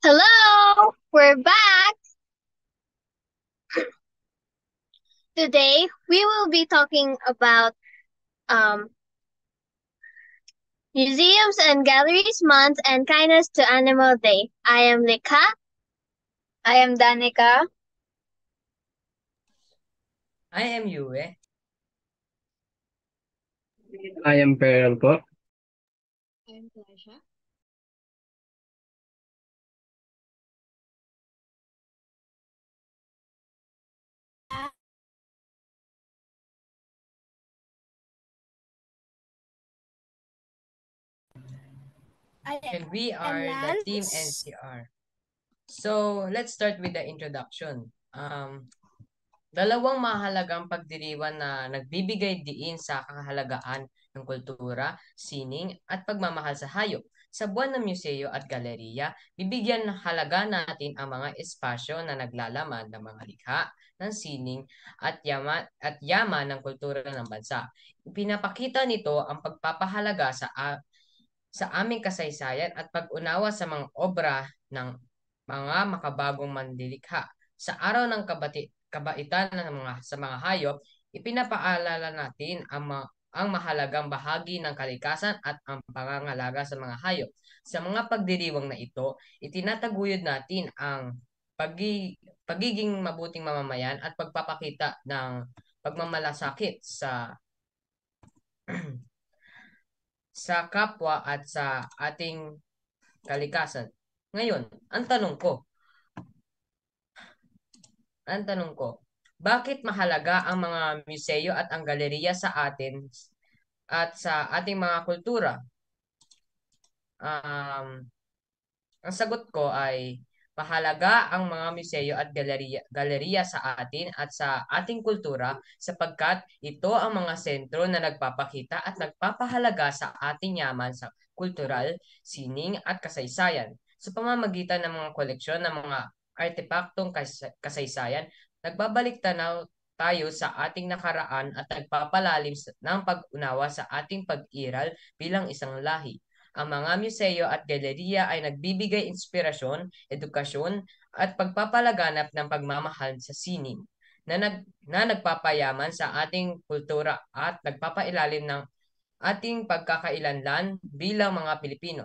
Hello, we're back. Today we will be talking about um, Museums and Galleries Month and Kindness to Animal Day. I am Lika. I am Danica. I am Yue. I am Pearl po. I'm Tasha. I And we am are the Team Lance. NCR. So, let's start with the introduction. Dalawang mahalagang pagdiriwang na nagbibigay diin sa kahalagaan ng kultura, sining at pagmamahal sa hayop. Sa buwan ng museo at galeriya, bibigyan ng halaga natin ang mga espasyo na naglalaman ng mga likha, ng sining at yaman ng kultura ng bansa. Pinapakita nito ang pagpapahalaga sa aming kasaysayan at pag-unawa sa mga obra ng mga makabagong manlilikha. Sa araw ng kabaitan ng sa mga hayop, ipinapaalala natin ang mahalagang bahagi ng kalikasan at ang pangangalaga sa mga hayop. Sa mga pagdiriwang na ito, itinataguyod natin ang pagiging mabuting mamamayan at pagpapakita ng pagmamalasakit sa kapwa at sa ating kalikasan. Ngayon, ang tanong ko, bakit mahalaga ang mga museo at ang galeriya sa atin at sa ating mga kultura? Um, ang sagot ko ay mahalaga ang mga museo at galeriya sa atin at sa ating kultura sapagkat ito ang mga sentro na nagpapakita at nagpapahalaga sa ating yaman sa kultural, sining at kasaysayan. Sa pamamagitan ng mga koleksyon ng mga artepaktong kasaysayan, nagbabalik tanaw tayo sa ating nakaraan at nagpapalalim ng pag-unawa sa ating pag-iral bilang isang lahi. Ang mga museo at galeriya ay nagbibigay inspirasyon, edukasyon, at pagpapalaganap ng pagmamahal sa sining na nagpapayaman sa ating kultura at nagpapailalim ng ating pagkakailanlan bilang mga Pilipino.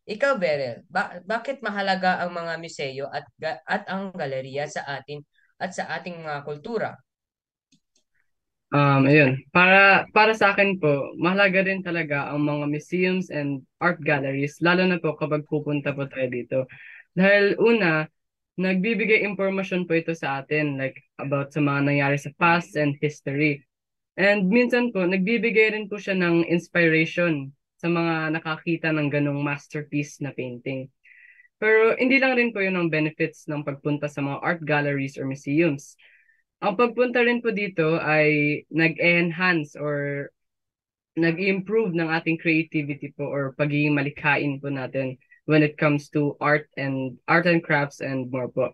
Ikaw, Beryl, bakit mahalaga ang mga museo at ang galeriya sa atin at sa ating mga kultura? Ayun. Para sa akin po, mahalaga rin talaga ang mga museums and art galleries, lalo na po kapag pupunta po tayo dito. Dahil una, nagbibigay impormasyon po ito sa atin, like about sa mga nangyari sa past and history. And minsan po, nagbibigay rin po siya ng inspiration sa mga nakakita ng ganong masterpiece na painting. Pero hindi lang rin po yun ang benefits ng pagpunta sa mga art galleries or museums. Ang pagpunta rin po dito ay nag-enhance or nag-improve ng ating creativity po or pagiging malikhain po natin when it comes to art and crafts and more po.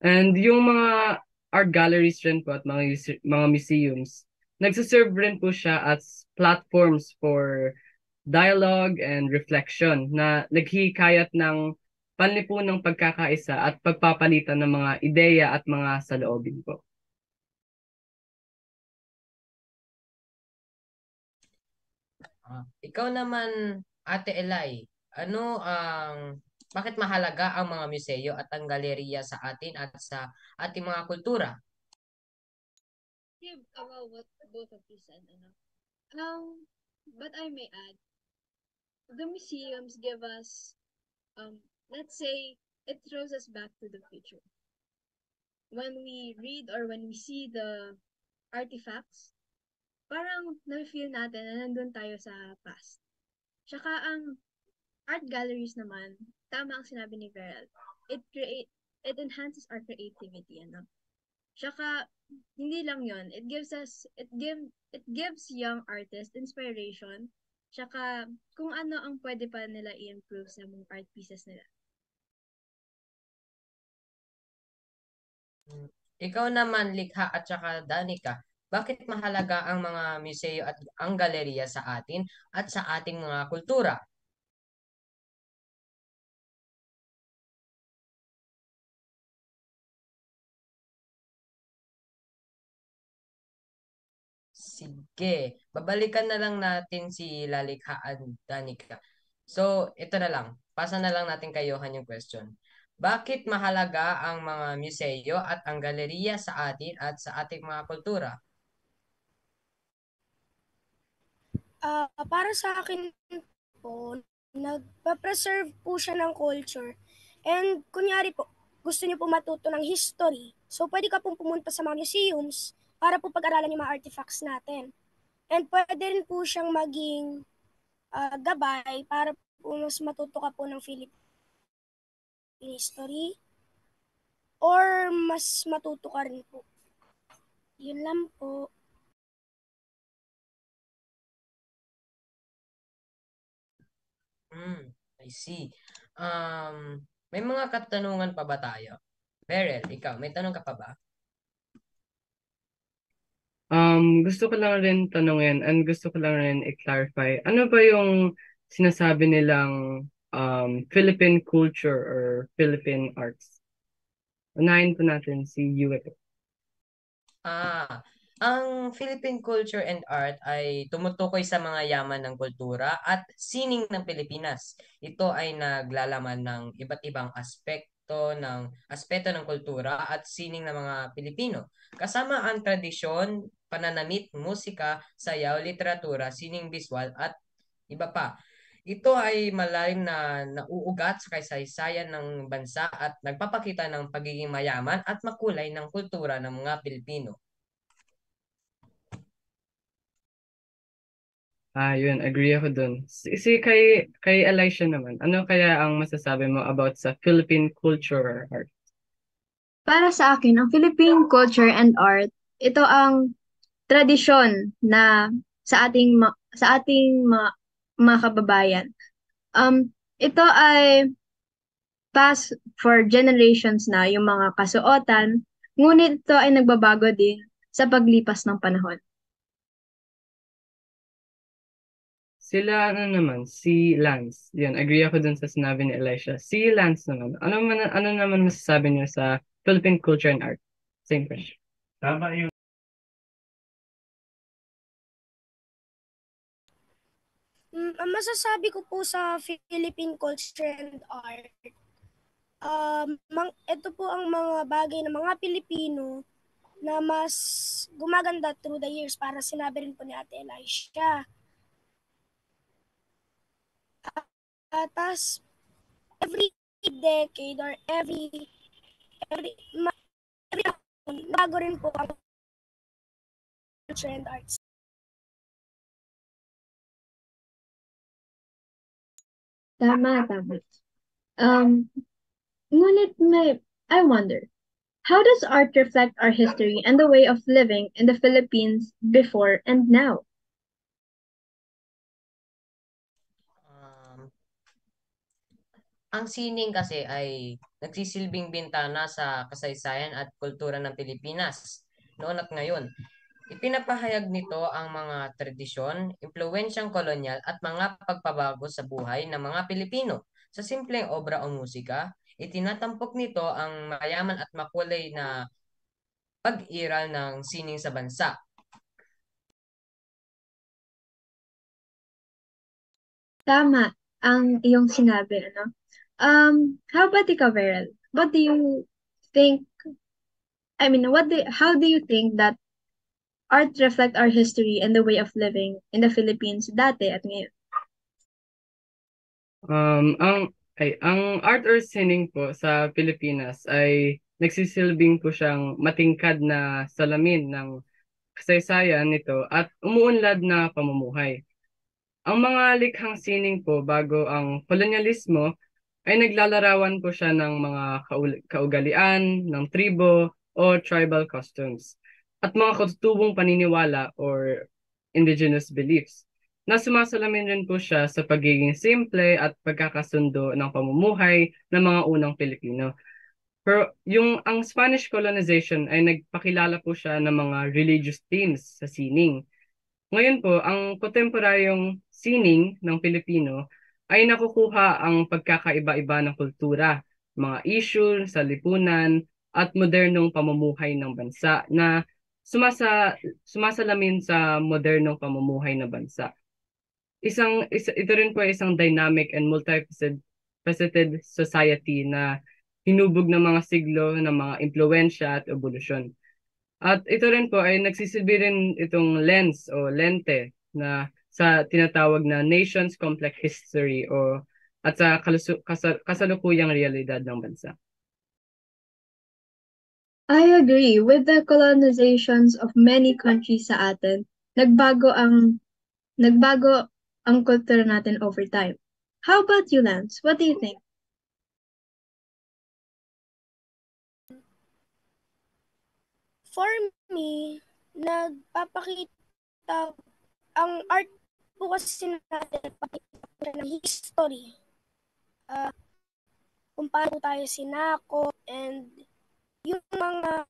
And yung mga art galleries rin po at mga museums, nagsiserve rin po siya as platforms for dialogue and reflection na naghihikayat ng panlipunang pagkakaisa at pagpapalitan ng mga ideya at mga saloobin po. Ikaw naman, Ate Elay, ano ang bakit mahalaga ang mga museo at ang galeriya sa atin at sa ating mga kultura? Give about what both of you said, but I may add, the museums give us, let's say, it throws us back to the future. When we read or when we see the artifacts, parang na-feel natin na nandun tayo sa past. Tsaka ang art galleries naman, tama ang sinabi ni Veral, it enhances our creativity, ano? Tsaka, hindi lang yon, it gives young artists inspiration, tsaka kung ano ang pwede pa nila i-improve sa mga art pieces nila. Ikaw naman, Likha at saka Danica, bakit mahalaga ang mga museo at ang galeriya sa atin at sa ating mga kultura? Sige, babalikan na lang natin si Lalikhaan Danica. So, ito na lang. Pasa na lang natin kay Johan yung question. Bakit mahalaga ang mga museo at ang galeriya sa atin at sa ating mga kultura? Para sa akin po, nagpa-preserve po siya ng culture. And kunyari po, gusto niyo po matuto ng history. So pwede ka pong pumunta sa mga museums para po pag-aralan yung mga artifacts natin. And pwede rin po siyang maging gabay para po mas matuto ka po ng Philippine history or mas matuto ka rin po. Yun lang po. I see. May mga katanungan pa ba tayo? Beryl, ikaw, may tanong ka pa ba? Gusto ko lang rin tanungin and gusto ko lang rin i-clarify. Ano ba yung sinasabi nilang Philippine culture or Philippine arts? Unahin po natin si Yue. Ah, ang Philippine culture and art ay tumutukoy sa mga yaman ng kultura at sining ng Pilipinas. Ito ay naglalaman ng iba't ibang aspeto ng kultura at sining ng mga Pilipino. Kasama ang tradisyon, pananamit, musika, sayaw, literatura, sining biswal at iba pa. Ito ay malalim na nauugat sa kasaysayan ng bansa at nagpapakita ng pagiging mayaman at makulay ng kultura ng mga Pilipino. Yun, agree ako dun. Kay Elisha naman, ano kaya ang masasabi mo about sa Philippine culture or art? Para sa akin, ang Philippine culture and art, ito ang tradisyon na sa ating mga kababayan. Ito ay past for generations na yung mga kasuotan, ngunit ito ay nagbabago din sa paglipas ng panahon. Sila ano naman, si Lance. Yun, agree ako dun sa sinabi ni Elisha. Si Lance naman, ano naman masasabi niyo sa Philippine culture and art? Same question. Tama yun. Ang masasabi ko po sa Philippine culture and art, ito po ang mga bagay ng mga Pilipino na mas gumaganda through the years para sinabi rin po ni Ate Elisha. Tapos, every decade or every bago rin po ang culture and arts. Tama, tama. Ngunit I wonder, how does art reflect our history and the way of living in the Philippines before and now? Um, ang sining kasi ay nagsisilbing bintana sa kasaysayan at kultura ng Pilipinas noon at ngayon. Ipinapahayag nito ang mga tradisyon, impluwensyang kolonyal at mga pagpabago sa buhay ng mga Pilipino. Sa simpleng obra o musika, itinatampok nito ang mayaman at makulay na pag-iral ng sining sa bansa. Tama ang iyong sinabi, ano? How about ikaw, Beryl? What do you think, how do you think that art reflect our history and the way of living in the Philippines dati at ngayon? Ang art or sining po sa Pilipinas ay nagsisilbing po siyang matingkad na salamin ng kasaysayan nito at umuunlad na pamumuhay. Ang mga likhang sining po bago ang kolonyalismo ay naglalarawan po siya ng mga kaugalian, ng tribo o tribal customs at mga katutubong paniniwala or indigenous beliefs na sumasalamin rin po siya sa pagiging simple at pagkakasundo ng pamumuhay ng mga unang Pilipino. Pero ang Spanish colonization ay nagpakilala po siya ng mga religious themes sa sining. Ngayon po, ang kontemporaryong sining ng Pilipino ay nakukuha ang pagkakaiba-iba ng kultura, mga issue sa lipunan at modernong pamumuhay ng bansa na sumasalamin sa modernong pamumuhay na bansa. Ito rin po ay isang dynamic and multifaceted society na hinubog ng mga siglo ng mga impluwensya at evolusyon. At ito rin po ay nagsisilbi rin itong lens o lente na sa tinatawag na nation's complex history at sa kasalukuyang realidad ng bansa. I agree. With the colonizations of many countries sa atin, nagbago ang kultura natin over time. How about you, Lance? What do you think? For me, nagpapakita ang art po kasi natin nagpapakita ng history. Kung paano tayo sinako and yung mga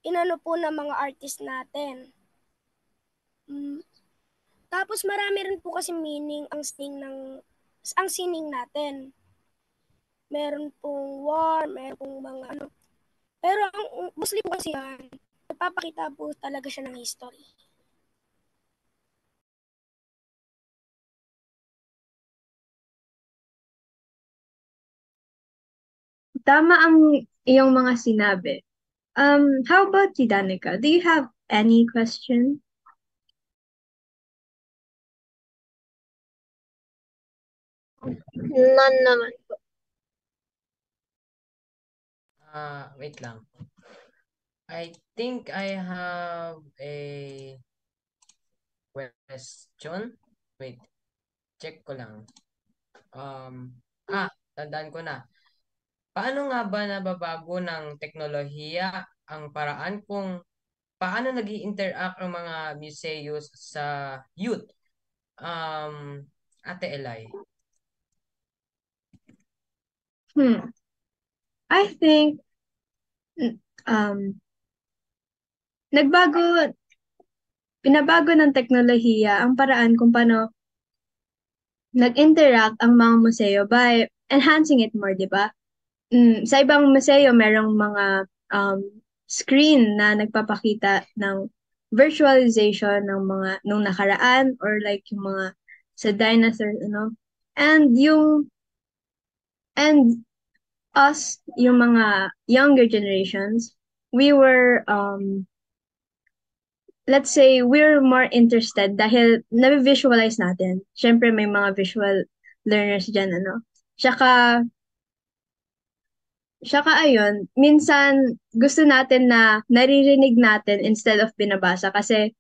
inano po ng mga artist natin. Tapos marami rin po kasi meaning ang sining natin. Meron pong war, meron pong mga ano. Pero ang mostly po kasi yan, nagpapakita po talaga siya ng history. Tama ang iyong mga sinabi. How about you, Danica? Do you have any question? None naman. Wait lang. I think I have a question. Wait, check ko lang. Tandaan ko na. Paano nga ba nababago ng teknolohiya ang paraan kung paano nag-i-interact ang mga museums sa youth? Ate Elay. I think pinabago ng teknolohiya ang paraan kung paano nag-interact ang mga museo by enhancing it more, di ba? Sa ibang museo, merong mga screen na nagpapakita ng virtualization ng mga nung nakaraan or like yung mga sa dinosaur, And us, yung mga younger generations, we were let's say we're more interested dahil na-visualize natin. Syempre may mga visual learners dyan, Tsaka ayun, minsan gusto natin na naririnig natin instead of binabasa kasi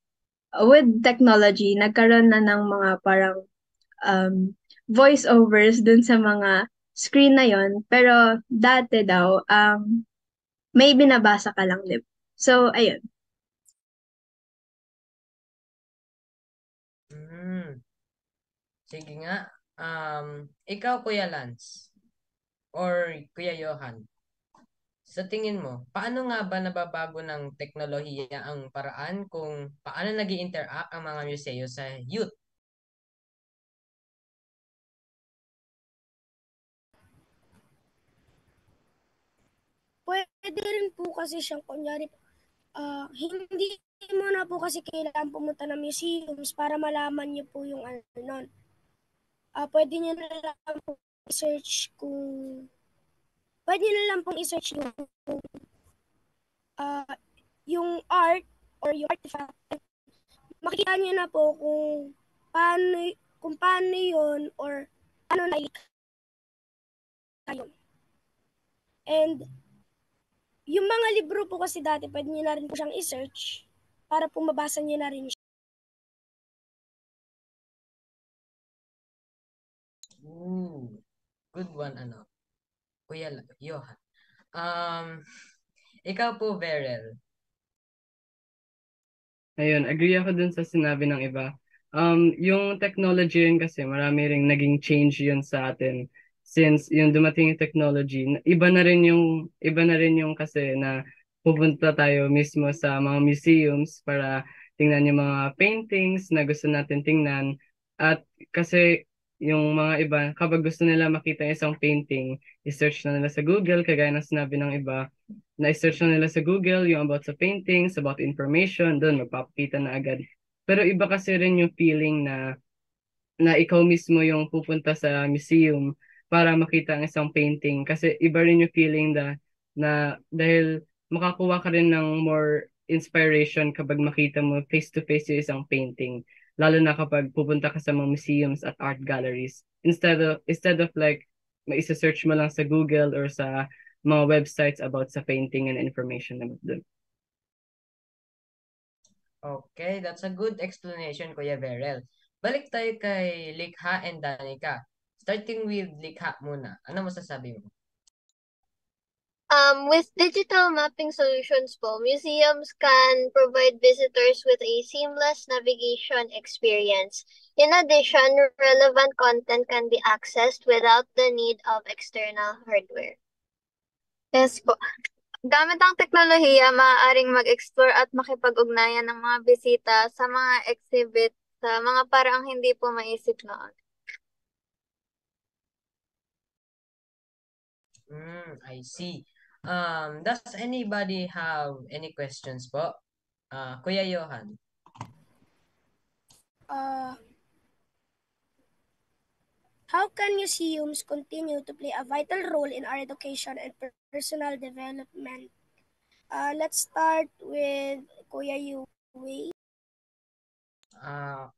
with technology, nagkaroon na ng mga parang voiceovers dun sa mga screen na yon. Pero dati daw, may binabasa ka lang, di ba? So, ayun. Sige nga. Ikaw, Kuya Lance, or Kuya Johan, sa tingin mo, paano nga ba nababago ng teknolohiya ang paraan kung paano nag-i-interact ang mga museo sa youth? Pwede rin po kasi siyang kunyari, hindi mo na po kasi kailangan pumunta ng museums para malaman niyo po yung ano nun. Pwede niyo na lang po i-search yung art or yung artifact. Makikita niyo na po kung paano yun or ano na yun. And yung mga libro po kasi dati, pwede niyo na rin po siyang i-search para po mabasa niyo na rin siya. Good one, Kuya Johan. Ikaw po, Beryl. Ayun, agree ako dun sa sinabi ng iba. Yung technology yun kasi marami ring naging change yun sa atin since yung dumating yung technology, iba na rin yung kasi na pupunta tayo mismo sa mga museums para tingnan yung mga paintings na gusto natin tingnan at kasi yung mga iba, kapag gusto nila makita yung isang painting, i-search na nila sa Google, kagaya ng sinabi ng iba, na i-search na nila sa Google yung about sa paintings, about information, doon magpapakita na agad. Pero iba kasi rin yung feeling na ikaw mismo yung pupunta sa museum para makita ang isang painting. Kasi iba rin yung feeling na dahil makakuha ka rin ng more inspiration kapag makita mo face-to-face yung isang painting. Lalo na kapag pupunta ka sa mga museums at art galleries. Instead of like, may isa-search mo lang sa Google or sa mga websites about sa painting and information about doon. Okay, that's a good explanation, Kuya Verel. Balik tayo kay Likha and Danica. Starting with Likha muna. Ano masasabi mo? With digital mapping solutions po, museums can provide visitors with a seamless navigation experience. In addition, relevant content can be accessed without the need of external hardware. Yes po. Gamit ang teknolohiya, maaaring mag-explore at makipag-ugnayan ng mga bisita sa mga exhibit sa mga paraang hindi po maisip noon. I see. Does anybody have any questions po? Kuya Johan. How can museums continue to play a vital role in our education and personal development? Let's start with Kuya Yue.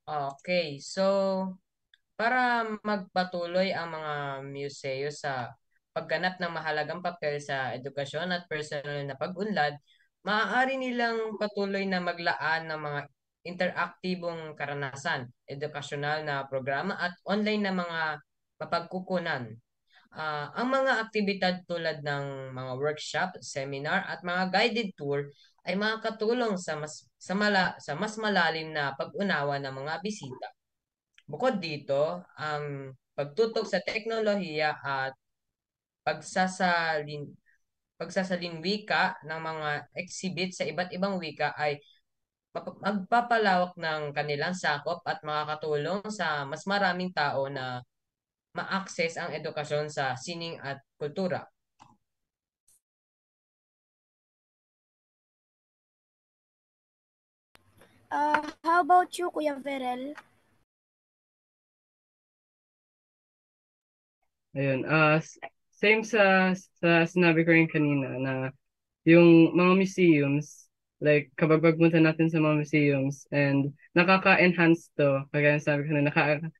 Okay. So, para magpatuloy ang mga museo sa pagganap ng mahalagang papel sa edukasyon at personal na pag-unlad, maaari nilang patuloy na maglaan ng mga interaktibong karanasan, edukasyonal na programa at online na mga mapagkukunan. Ang mga aktibidad tulad ng mga workshop, seminar at mga guided tour ay makakatulong sa mas malalim na pag-unawa ng mga bisita. Bukod dito, ang pagtutok sa teknolohiya at pagsasalin pagsasalinwika ng mga exhibit sa iba't ibang wika ay magpapalawak ng kanilang sakop at makakatulong sa mas maraming tao na ma-access ang edukasyon sa sining at kultura. How about you, Kuya Verel? Ayun, same sa sinabi ko rin kanina na yung mga museums, like kapag pagpunta natin sa mga museums and nakaka-enhance to, kagaya ng sabi ko na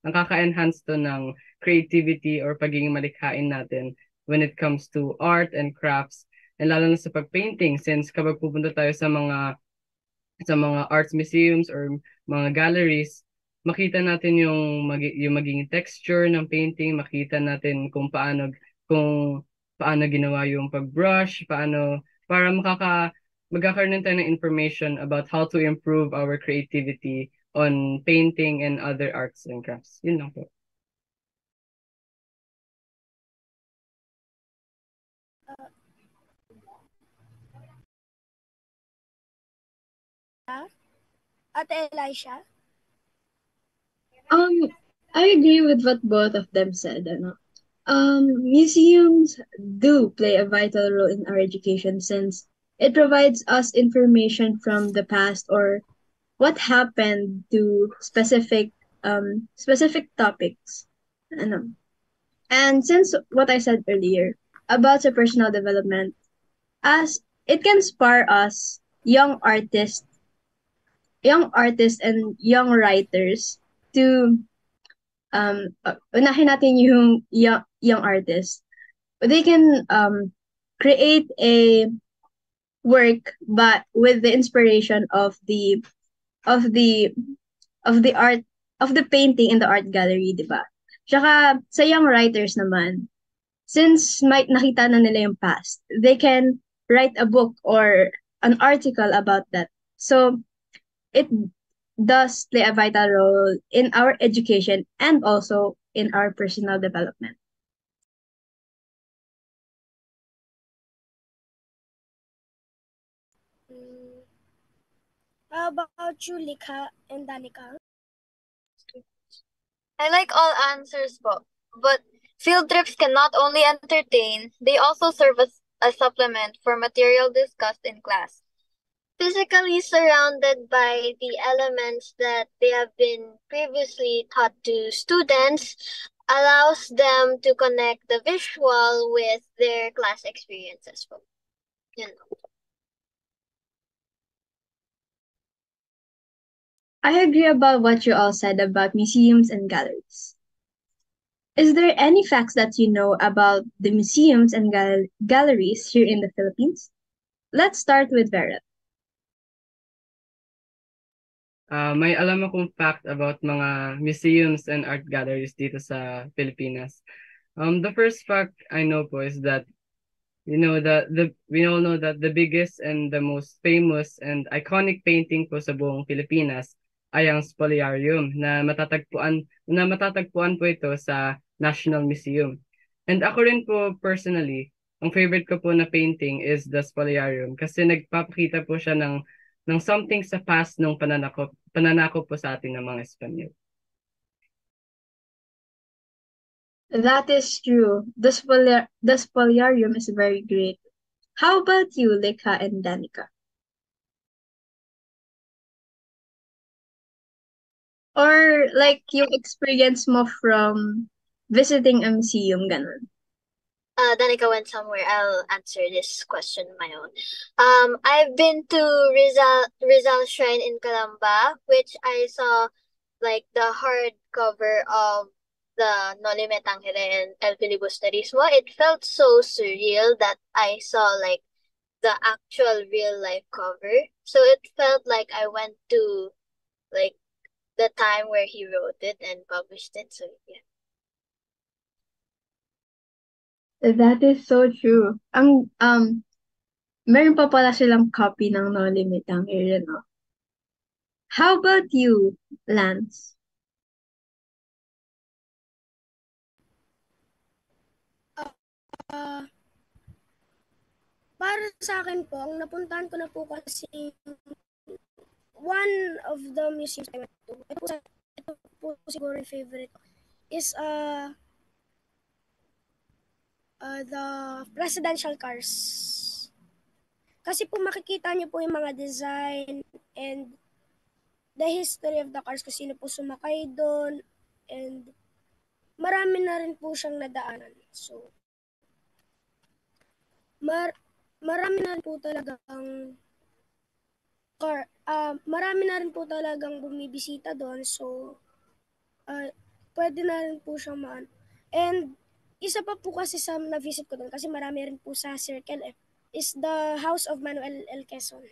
nakaka-enhance to ng creativity or pagiging malikhain natin when it comes to art and crafts, and lalo na sa pag-painting since kapag pupunta tayo sa mga arts museums or mga galleries, makita natin yung maging texture ng painting, makita natin kung paano ginawa yung pag-brush, para magkakaroon tayo ng information about how to improve our creativity on painting and other arts and crafts. Yun lang po. Ate Elisha? I agree with what both of them said. Ano? Museums do play a vital role in our education since it provides us information from the past or what happened to specific topics. Ano? And since what I said earlier about the personal development, as it can spur us young artists and young writers to unahin natin yung young artists. They can create a work but with the inspiration of the of the art of the painting in the art gallery, di ba? Tsaka sa young writers naman, since may nakita na nila yung past, they can write a book or an article about that. So it does play a vital role in our education and also in our personal development. How about you, Likha and Danica? I like all answers po. But field trips can not only entertain, they also serve as a supplement for material discussed in class. Physically surrounded by the elements that they have been previously taught to students allows them to connect the visual with their class experiences po. Yun po. I agree about what you all said about museums and galleries. Is there any facts that you know about the museums and galleries here in the Philippines? Let's start with Vera. May alam akong fact about mga museums and art galleries dito sa Pilipinas. The first fact I know po is that we all know that the biggest and the most famous and iconic painting po sa buong Pilipinas ay ang Spoliarium na matatagpuan po ito sa National Museum. And ako rin po personally, ang favorite ko po na painting is the Spoliarium kasi nagpapakita po siya ng something sa past ng pananakop po sa atin ng mga Espanyol. That is true. The Spoliarium is very great. How about you, Lika and Danica? Or like yung experience mo from visiting a museum, ganun. Danica went somewhere. I'll answer this question on my own. I've been to Rizal Shrine in Calamba, which I saw like the hardcover of the Noli Me Tangere and El Filibusterismo. It felt so surreal that I saw like the actual real life cover. So it felt like I went to like the time where he wrote it and published it. So yeah. That is so true. Meron pa pala silang copy ng No Limit ang Area, no? How about you, Lance? Ah, para sa akin po, ang napuntahan ko na po kasi one of the museums I went to, ito po siguro yung favorite ko, is the presidential cars. Kasi po makikita niyo po yung mga design and the history of the cars, kung sino po sumakay doon, and marami na rin po siyang nadaanan. So, marami na rin po talagang marami na rin po talagang bumibisita doon. So, pwede na rin po siyang maan. And, isa pa po kasi sa na-visit ko doon, kasi marami rin po sa Circle F, is the House of Manuel L. Quezon.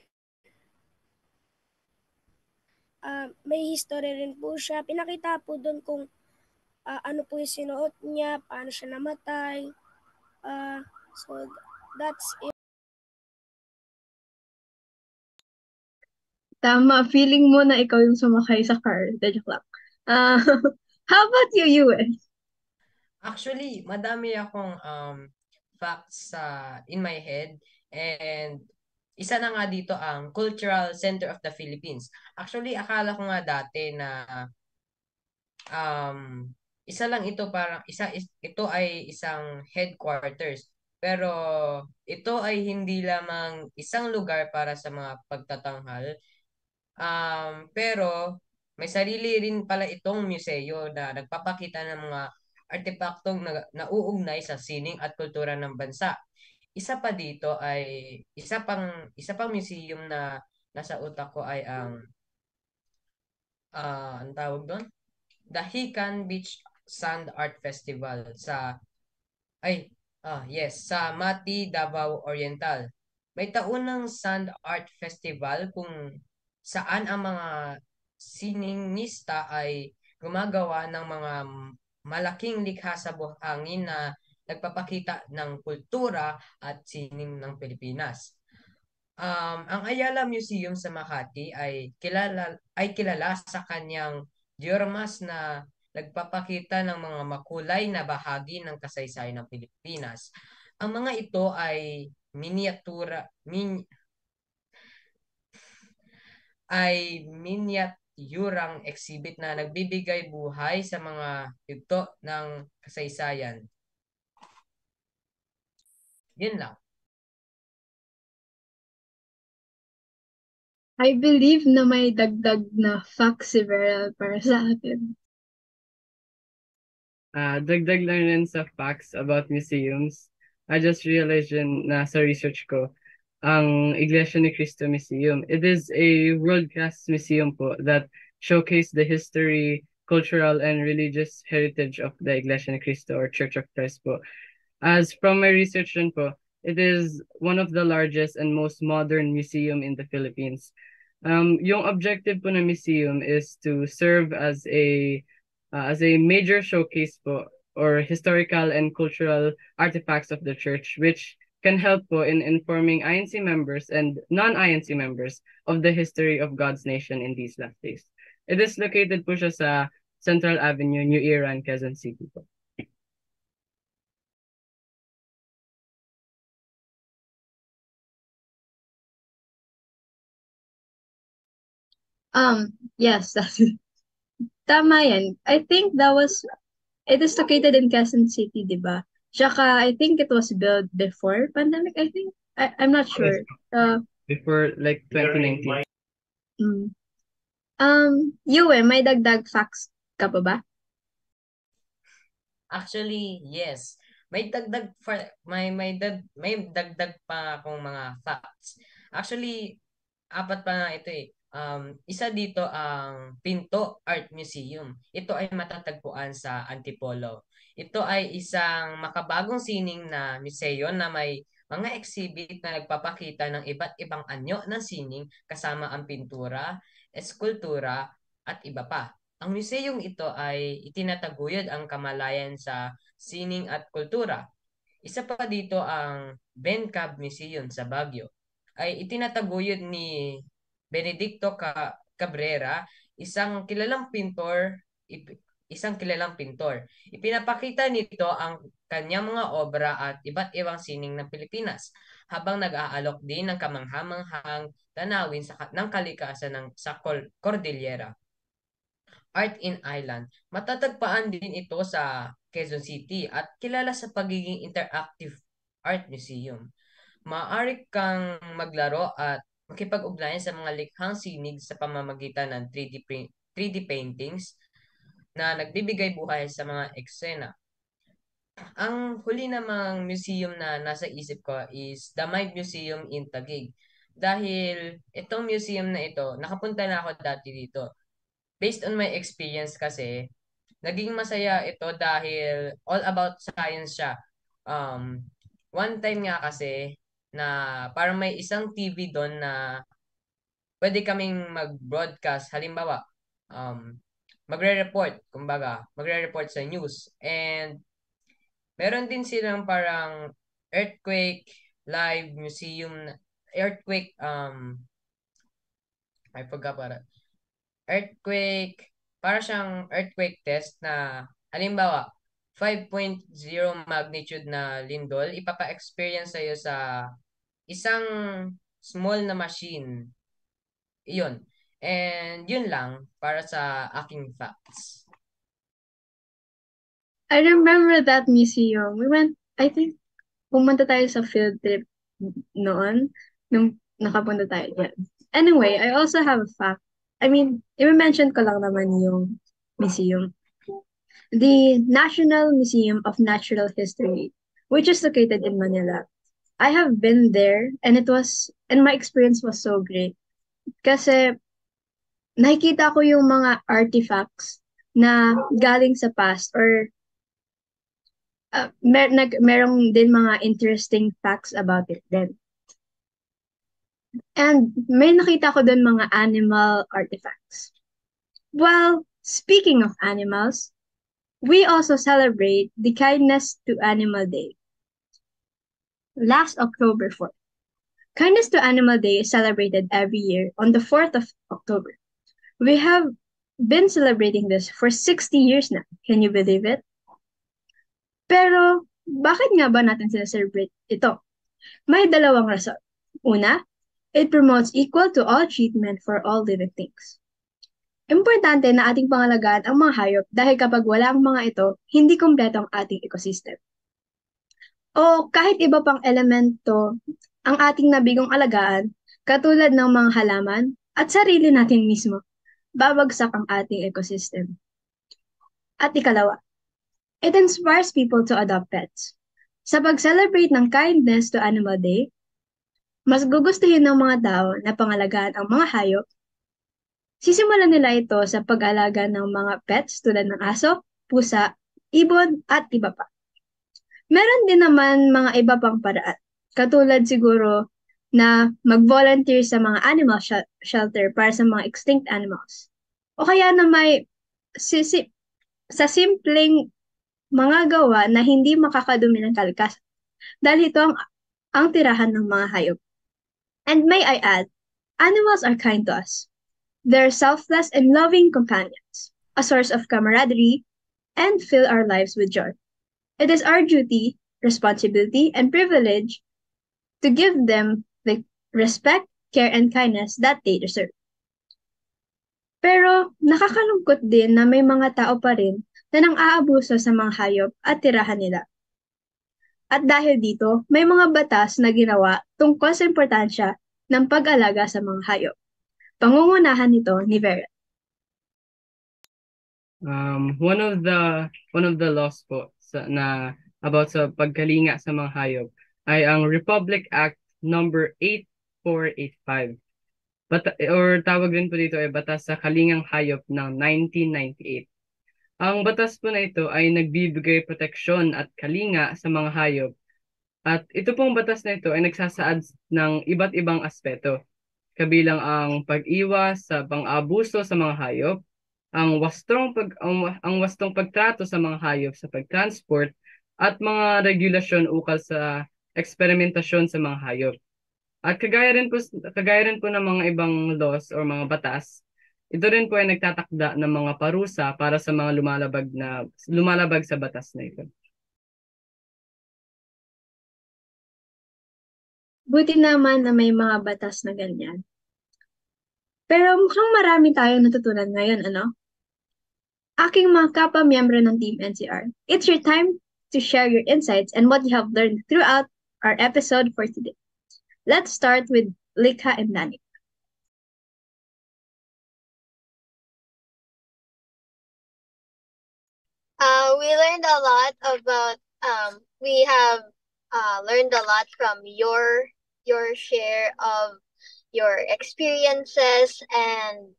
May history rin po siya. Pinakita po doon kung ano po yung sinuot niya, paano siya namatay. So, that's it. Tama, feeling mo na ikaw yung sumakay sa car. Joke lang. How about you, Yue? Actually, madami akong facts in my head, and isa na nga dito ang Cultural Center of the Philippines. Actually, akala ko nga dati na um, isa lang ito, parang ito ay isang headquarters. Pero ito ay hindi lamang isang lugar para sa mga pagtatanghal. Pero may sarili rin pala itong museo na nagpapakita ng mga artepaktong nauugnay sa sining at kultura ng bansa. Isa pa dito ay isa pang museum na nasa utak ko ay ang tawag doon, the Hican Beach Sand Art Festival sa Mati, Davao Oriental. May taunang Sand Art Festival kung saan ang mga siningista ay gumagawa ng mga malaking likha sa buhangin na nagpapakita ng kultura at sining ng Pilipinas. Ang Ayala Museum sa Makati ay kilala sa kanyang dioramas na nagpapakita ng mga makulay na bahagi ng kasaysayan ng Pilipinas. Ang mga ito ay miniatura yurang exhibit na nagbibigay buhay sa mga yugto ng kasaysayan. Yun lang. I believe na may dagdag na facts si Beryl para sa atin. Dagdag lang rin sa facts about museums. I just realized yun na sa research ko, ang Iglesia ni Cristo Museum. It is a world-class museum po that showcase the history, cultural, and religious heritage of the Iglesia ni Cristo or Church of Christ po. As from my research rin po, it is one of the largest and most modern museum in the Philippines. Yung objective po ng museum is to serve as a major showcase po or historical and cultural artifacts of the church, which can help po in informing INC members and non-INC members of the history of God's nation in these last days. It is located po siya sa Central Avenue, New Era, Quezon City po. Yes, tama yan. I think it is located in Quezon City, di ba? Tsaka, I think it was built before pandemic, I think. I'm not sure. Before like 2019. Yue, may dagdag facts ka pa ba? Actually, yes. May dagdag dagdag pa akong mga facts. Actually, apat pa nga ito eh. Isa dito ang Pinto Art Museum. Ito ay matatagpuan sa Antipolo. Ito ay isang makabagong sining na museo na may mga exhibit na nagpapakita ng iba't ibang anyo ng sining kasama ang pintura, eskultura, at iba pa. Ang museyong ito ay itinataguyod ang kamalayan sa sining at kultura. Isa pa dito ang Bencab Museum sa Baguio. Ay itinataguyod ni Benedicto Cabrera, isang kilalang pintor. Ipinapakita nito ang kanyang mga obra at iba't ibang sining ng Pilipinas habang nag-aalok din ng kamanghamanghang tanawin ng kalikasan sa Cordillera. Art in Island. Matatagpaan din ito sa Quezon City at kilala sa pagiging interactive art museum. Maaari kang maglaro at makipag-ugnayan sa mga likhang sinig sa pamamagitan ng 3D paintings na nagbibigay buhay sa mga eksena. Ang huli namang museum na nasa isip ko is the Mind Museum in Taguig. Dahil itong museum na ito, nakapunta na ako dati dito. Based on my experience kasi, naging masaya ito dahil all about science siya. One time nga kasi na parang may isang TV doon na pwede kaming mag-broadcast. Halimbawa, magre-report sa news. And meron din silang parang earthquake live museum, earthquake, I forgot earthquake, para siyang earthquake test na, halimbawa, 5.0 magnitude na lindol, ipapa-experience sa'yo sa isang small na machine. Iyon. And yun lang para sa aking facts. I remember that museum. I think, pumunta tayo sa field trip noon, nung nakapunta tayo dyan. Anyway, I also have a fact. I mean, i-mention ko lang naman yung museum. The National Museum of Natural History, which is located in Manila. I have been there and my experience was so great. Kasi nakikita ko yung mga artifacts na galing sa past or merong din mga interesting facts about it then. And may nakita ko dun mga animal artifacts. Well, speaking of animals, we also celebrate the Kindness to Animal Day. Last October 4th. Kindness to Animal Day is celebrated every year on the 4th of October. We have been celebrating this for 60 years now. Can you believe it? Pero, bakit nga ba natin celebrate ito? May dalawang rason. Una, it promotes equal to all treatment for all living things. Importante na ating pangalagaan ang mga hayop dahil kapag wala ang mga ito, hindi kumpleto ang ating ecosystem. O kahit iba pang elemento ang ating nabigong alagaan, katulad ng mga halaman at sarili natin mismo, babagsak ang ating ecosystem. At ikalawa, it inspires people to adopt pets. Sa pag-celebrate ng Kindness to Animal Day, mas gugustuhin ng mga tao na pangalagaan ang mga hayop. Sisimulan nila ito sa pag-alaga ng mga pets tulad ng aso, pusa, ibon, at iba pa. Meron din naman mga iba pang paraan. Katulad siguro na mag-volunteer sa mga animal shelter para sa mga extinct animals. O kaya na may sa simpleng mga gawa na hindi makakadumi ng kalikasan. Dahil ito ang tirahan ng mga hayop. And may I add, animals are kind to us. They're selfless and loving companions, a source of camaraderie, and fill our lives with joy. It is our duty, responsibility, and privilege to give them the respect, care, and kindness that they deserve. Pero nakakalungkot din na may mga tao pa rin na nang-aabuso sa mga hayop at tirahan nila. At dahil dito, may mga batas na ginawa tungkol sa importansya ng pag-alaga sa mga hayop. Pangungunahan nito ni Vera. One of the laws po na about sa pagkalinga sa mga hayop ay ang Republic Act number 8485. Or tawag din po dito ay Batas sa Kalingang Hayop ng 1998. Ang batas po na ito ay nagbibigay proteksyon at kalinga sa mga hayop. At ito pong batas na ito ay nagsasaad ng iba't ibang aspeto, kabilang ang pag-iwas sa pang-abuso sa mga hayop, ang wastong pagtrato sa mga hayop sa pagtransport, at mga regulasyon ukol sa eksperimentasyon sa mga hayop. At kagaya rin po ng mga ibang laws or mga batas, ito rin po ay nagtatakda ng mga parusa para sa mga lumalabag sa batas na ito. Buti naman na may mga batas na ganyan. Pero mukhang marami tayong natutunan ngayon, ano? Aking mga kapwa-miyembro ng Team NCR, it's your time to share your insights and what you have learned throughout our episode for today. Let's start with Likha and Danik. We learned a lot about we have learned a lot from your share of your experiences and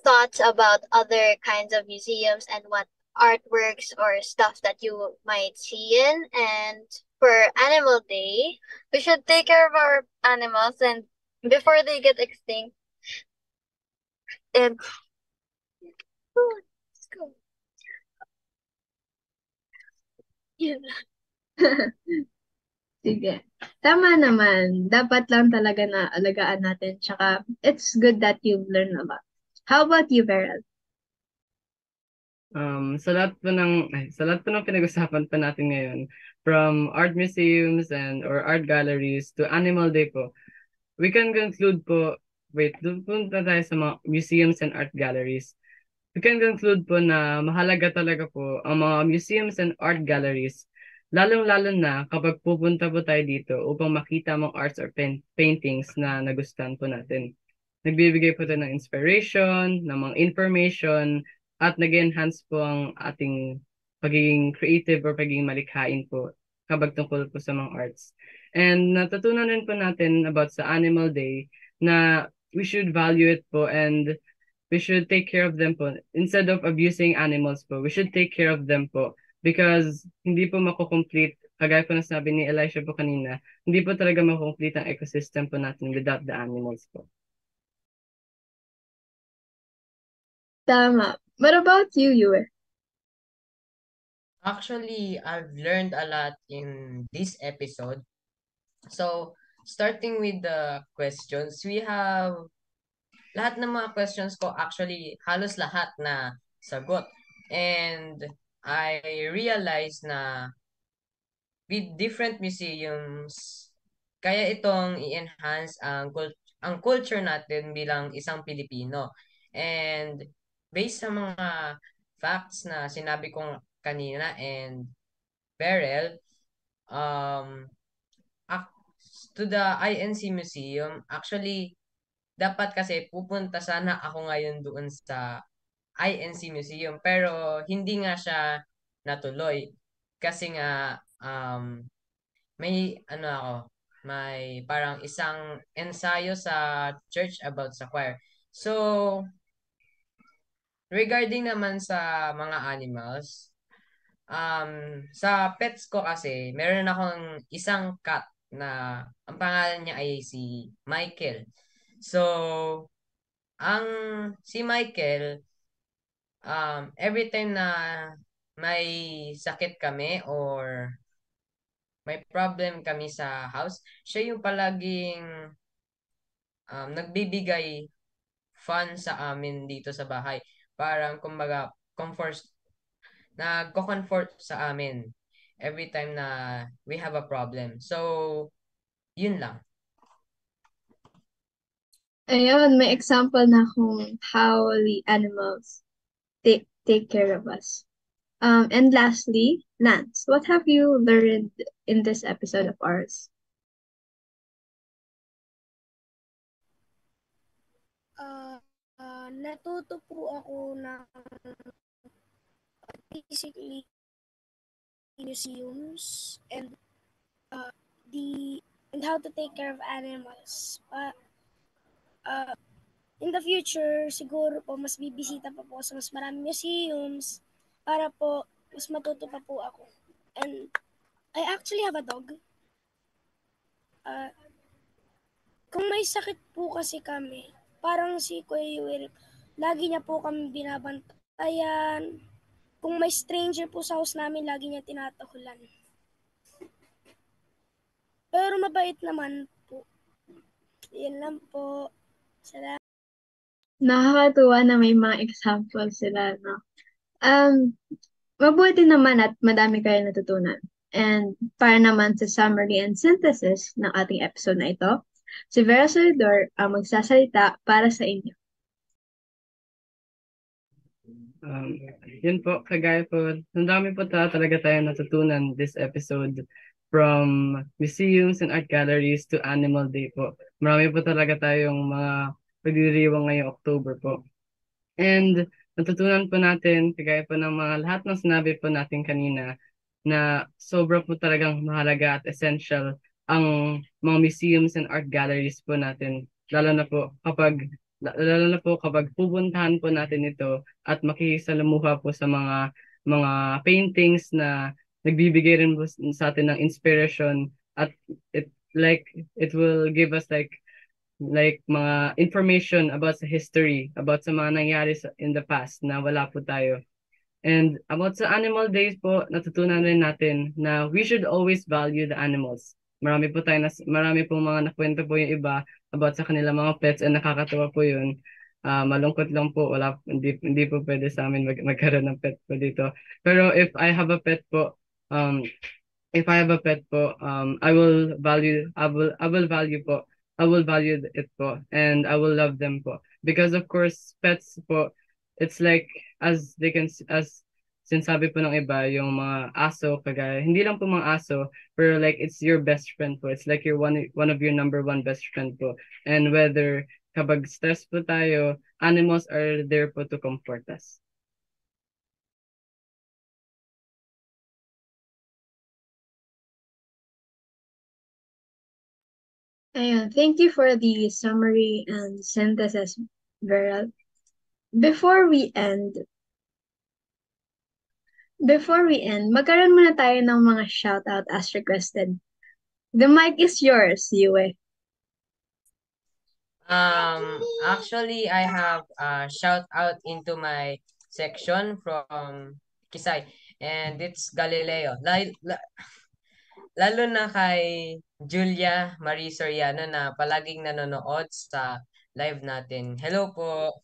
thoughts about other kinds of museums and what artworks or stuff that you might see in. And for Animal Day, we should take care of our animals and before they get extinct. And let's go. Yun. Sige. Tama naman. Dapat lang talaga na alagaan natin. Tsaka, it's good that you've learned a lot. How about you, Beryl? Sa lahat po ng pinag-usapan pa natin ngayon, from art museums or art galleries to Animal Day po, we can conclude po, doon punta tayo sa mga museums and art galleries. We can conclude po na mahalaga talaga po ang mga museums and art galleries, lalong-lalo na kapag pupunta po tayo dito upang makita ang mga arts or paintings na nagustuhan po natin. Nagbibigay po tayo ng inspiration, ng mga information, at nag-enhance po ang ating pagiging creative or pagiging malikhain po kapag tungkol po sa mga arts. And natutunan rin po natin about sa Animal Day na we should value it po and we should take care of them po. Instead of abusing animals po, we should take care of them po because hindi po makukomplete, kagaya po na sabi ni Elisha po kanina, hindi po talaga makukomplete ang ecosystem po natin without the animals po. Tama. What about you, Yue? Actually, I've learned a lot in this episode. So, starting with the questions, we have lahat ng mga questions ko actually halos lahat na sagot. And I realized na with different museums, kaya itong i-enhance ang culture natin bilang isang Pilipino. And based sa mga facts na sinabi kong kanina and Beryl, um, ac- to the INC Museum, actually, dapat kasi pupunta sana ako ngayon doon sa INC Museum, pero hindi nga siya natuloy. Kasi nga, may ano ako, may parang isang ensayo sa church about sa choir. So, regarding naman sa mga animals, sa pets ko kasi, meron akong isang cat na ang pangalan niya ay si Michael. So, ang si Michael, every time na may sakit kami or may problem kami sa house, siya yung palaging nagbibigay fun sa amin dito sa bahay. Parang kumbaga comfort, nagko-comfort sa amin every time na we have a problem. So, yun lang. Ayun, may example na kung how the animals take care of us. And lastly, Lance, what have you learned in this episode of ours? Natuto po ako ng basically museums uh, and how to take care of animals. In the future, siguro po mas bibisita pa po sa mas maraming museums para po mas matuto pa po ako. And I actually have a dog. Uh, kung may sakit po kasi kami, parang si Kuya Yuel, lagi niya po kami binabantayan. Kung may stranger po sa house namin, lagi niya tinatahulan. Pero mabait naman po. Yan lang po. Salamat. Nakakatuwa na may mga examples sila, no? Mabuti naman at madami kayo natutunan. And para naman sa summary and synthesis ng ating episode na ito, si Vera Solidor ang magsasalita para sa inyo. Um, Yun po, kagaya po, ang dami po talaga tayo natutunan this episode from museums and art galleries to Animal Day po. Marami po talaga tayong mga pagdiriwang ngayong October po. And natutunan po natin, kagaya po ng mga lahat ng sinabi po natin kanina, na sobra po talagang mahalaga at essential ang mga museums and art galleries po natin. Lalo na po kapag pupuntahan po natin ito at makikisalamuha po sa mga paintings na nagbibigay rin po sa atin ng inspiration at it will give us mga information about sa history, about sa mga nangyari in the past na wala po tayo. And about sa animal days po, natutunan rin natin na we should always value the animals. Marami po mga nakwento po yung iba about sa kanilang mga pets and nakakatawa po yun. Malungkot lang po, hindi po pwede sa amin magkaroon ng pet po dito. Pero um, if I have a pet po, I will value it po, and I will love them po. Because of course, pets po, it's like, as sinasabi po ng iba, yung mga aso, kagaya, hindi lang po mga aso, pero like, it's your best friend po. It's like one of your number one best friend po. And whether kapag stress po tayo, animals are there po to comfort us. Ayun, thank you for the summary and synthesis, Vera. Before we end, magkaroon muna tayo ng mga shoutout as requested. The mic is yours, Yue. Actually, I have a shout out into my section from Kisay, and it's Galileo. Lalo na kay Julia Marie Soriano na palaging nanonood sa live natin. Hello po!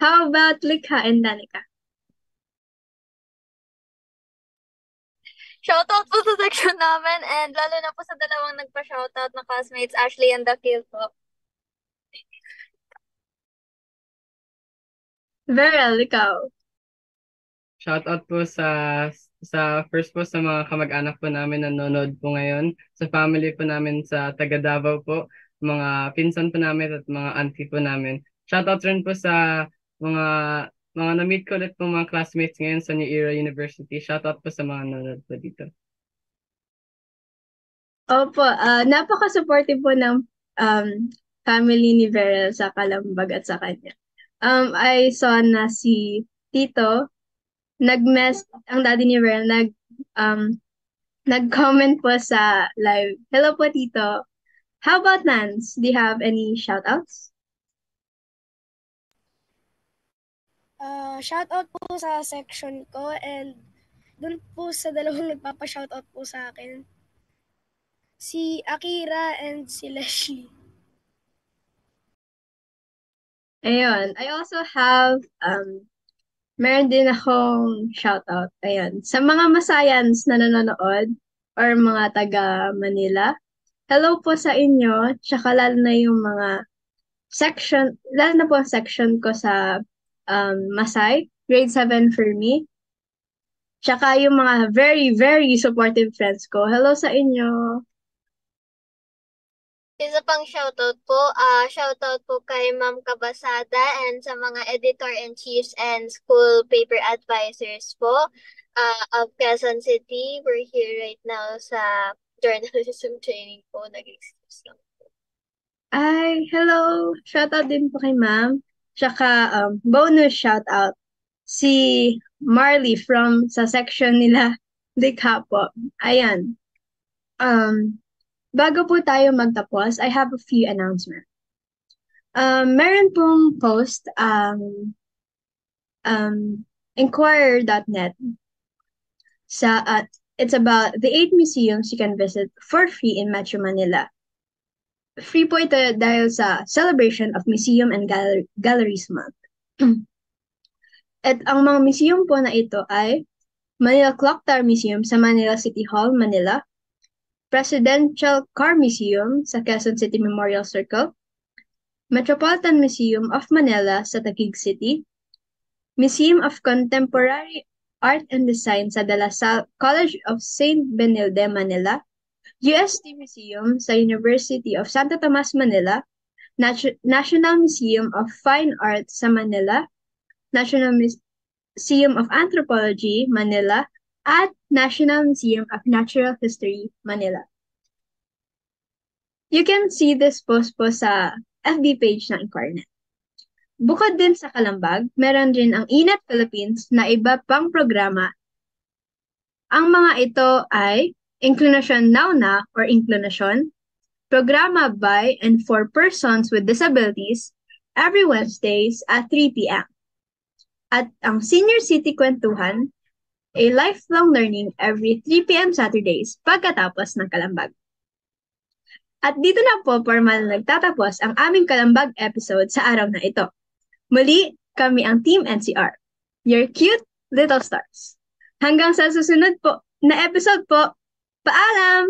How about Likha and Danica? Shoutout po sa section namin and lalo na po sa dalawang nagpa-shoutout na classmates, Ashley and Dakil po. Veral, ikaw. Shoutout po sa first po sa mga kamag-anak po namin na nanonood po ngayon, sa family po namin sa taga Davao po, mga pinsan po namin at mga auntie po namin. Shoutout rin po sa mga na-meet ko ulit po mga classmates ngayon sa New Era University. Shoutout po sa mga nanonood po dito. Opo, napaka-supportive po ng family ni Veral sa Kalambag at sa kanya. I saw na si Tito, ang daddy ni Veral, nag-comment po sa live. Hello po, Tito. How about Nance? Do you have any shoutouts? Shoutout po sa section ko and dun po sa dalawang nagpapa-shoutout po sa akin. Si Akira and si Leslie. Ayun. I also have, meron din akong shoutout. Ayun. Sa mga Masayans na nanonood or mga taga Manila, hello po sa inyo. Tsaka lalo na yung mga lalo na po ang section ko sa Masay, grade 7 for me. Tsaka yung mga very, very supportive friends ko. Hello sa inyo. Isa pang shoutout po kay Ma'am Kabasada and sa mga editor-in-chiefs and school paper advisors po of Quezon City. We're here right now sa journalism training po. Nag-excuse lang. Ay, hello. Shoutout din po kay ma'am. Tsaka bonus shoutout si Marley sa section nila Likha po. Ayan. Bago po tayo magtapos, I have a few announcements. Meron pong post inquirer.net it's about the 8 museums you can visit for free in Metro Manila. Free po ito dahil sa celebration of Museum and Galleries Month. At ang mga museum po na ito ay Manila Clock Tower Museum sa Manila City Hall, Manila, Presidential Car Museum sa Quezon City Memorial Circle, Metropolitan Museum of Manila sa Taguig City, Museum of Contemporary Art and Design sa De La Salle College of St. Benilde, Manila, UST Museum sa University of Santo Tomas, Manila, National Museum of Fine Arts sa Manila, National Museum of Anthropology, Manila, at National Museum of Natural History, Manila. You can see this post po sa FB page ng Inquirer. Bukod din sa Kalambag, meron din ang Inet Philippines na iba pang programa. Ang mga ito ay Inclination Now Na or Inclination, programa by and for persons with disabilities every Wednesdays at 3 p.m. At ang Senior City Kwentuhan, a lifelong learning every 3 p.m. Saturdays pagkatapos ng Kalambag. At dito na po formal nagtatapos ang aming Kalambag episode sa araw na ito. Muli, kami ang Team NCR, your cute little stars. Hanggang sa susunod po na episode po, paalam!